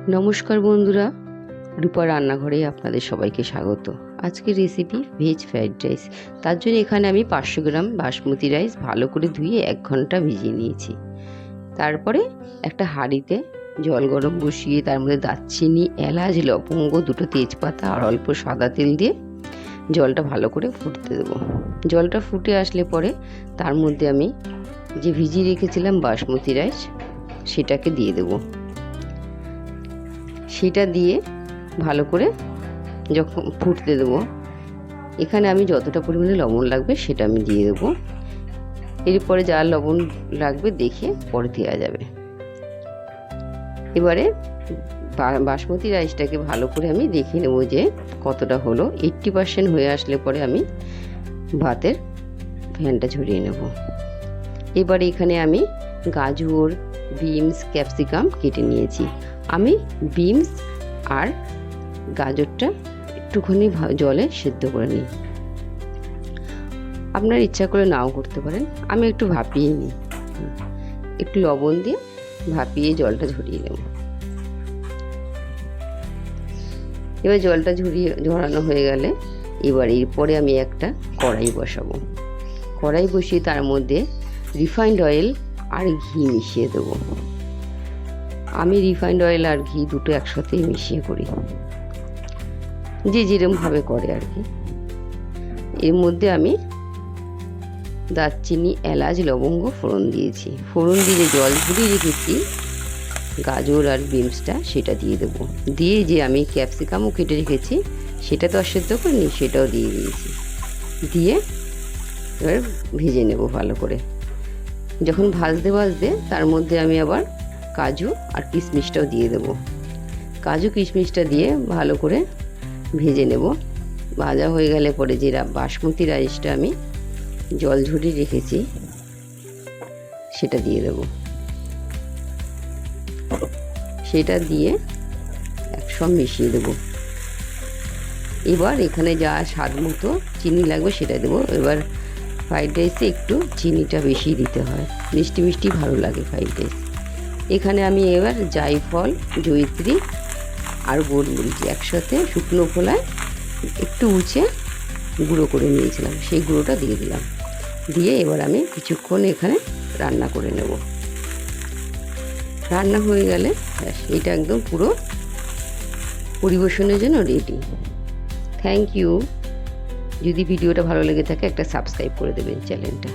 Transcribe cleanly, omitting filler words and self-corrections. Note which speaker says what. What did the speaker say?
Speaker 1: নমস্কার বন্ধুরা, রূপা রান্নাঘরে আপনাদের সবাইকে স্বাগত। আজকের রেসিপি ভেজ ফ্রাইড রাইস। তার জন্য এখানে আমি 500 গ্রাম বাসমতি রাইস ভালো করে ধুয়ে 1 ঘন্টা ভিজিয়ে নিয়েছি। তারপরে একটা হাঁড়িতে জল গরম বসিয়ে তার মধ্যে দারচিনি, এলাচ, লবঙ্গ, 2টো তেজপাতা আর অল্প সাদা তেল দিয়ে জলটা ভালো করে ফুটতে দেবো। জলটা ফুটে আসলে পরে তার মধ্যে আমি যে ভিজিয়ে রেখেছিলাম বাসমতি রাইস সেটাকে দিয়ে দেবো। সেটা দিয়ে ভালো করে যখন ফুটতে দেবো, এখানে আমি যতটা পরিমাণে লবণ লাগবে সেটা আমি দিয়ে দেবো। এরপরে যা লবণ লাগবে দেখে পরে দেওয়া যাবে। এবারে বাসমতি রাইসটাকে ভালো করে আমি দেখে নেব যে কতটা হলো। 80% হয়ে আসলে পরে আমি ভাতের ফ্যানটা ঝরিয়ে নেব। এবারে এখানে আমি গাজর, বিনস, ক্যাপসিকাম কেটে নিয়েছি। আমি বিনস আর গাজরটা একটুখানি জলে সেদ্ধ করে নিই। আপনার ইচ্ছা করে নাও করতে পারেন। আমি একটু ভাপিয়ে নিই, একটু লবণ দিয়ে ভাপিয়ে জলটা ঝরিয়ে নেব। এবার জলটা ঝরানো হয়ে গেলে এবার এরপরে আমি একটা কড়াই বসাবো। কড়াই বসিয়ে তার মধ্যে রিফাইন্ড অয়েল আর ঘি মিশিয়ে দেবো। আমি রিফাইন্ড অয়েল আর ঘি দুটো একসাথেই মিশিয়ে করি, যে যেরকমভাবে করে আর কি। এর মধ্যে আমি দারচিনি, এলাচ, লবঙ্গ ফোড়ন দিয়েছি। ফোড়ন দিয়ে জল ঝরিয়ে রেখেছি গাজর আর বিনসটা সেটা দিয়ে দেবো। দিয়ে যে আমি ক্যাপসিকামও কেটে রেখেছি সেটা তো সেদ্ধ করিনি, সেটাও দিয়ে দিয়েছি। দিয়ে এবার ভেজে নেব ভালো করে। যখন ভাজতে ভাজতে তার মধ্যে আমি আবার কাজু আর কিশমিশটাও দিয়ে দেব। কাজু কিশমিশটা দিয়ে ভালো করে ভেজে নেব। ভাজা হয়ে গেলে পরে যে বাসমতি রাইসটা আমি জল ঝরিয়ে রেখেছি সেটা দিয়ে দেব। সেটা দিয়ে একসঙ্গে মিশিয়ে দেব। এবার এখানে যা স্বাদ মতো চিনি লাগবে সেটা দেবো। এবার ফ্রাইড রাইসে একটু চিনিটা বেশি দিতে হয়, মিষ্টি মিষ্টি ভালো লাগে ফ্রাইড রাইস। এখানে আমি এবার জায়ফল, জয়িত্রী আর গোলমরিচ একসাথে শুকনো খোলায় একটু উঁচে গুঁড়ো করে নিয়েছিলাম, সেই গুঁড়োটা দিয়ে দিলাম। দিয়ে এবার আমি কিছুক্ষণ এখানে রান্না করে নেব। রান্না হয়ে গেলে এটা একদম পুরো পরিবেশনের জন্য রেডি। Thank you. যদি ভিডিওটা ভালো লেগে থাকে একটা সাবস্ক্রাইব করে দেবেন চ্যানেলটা।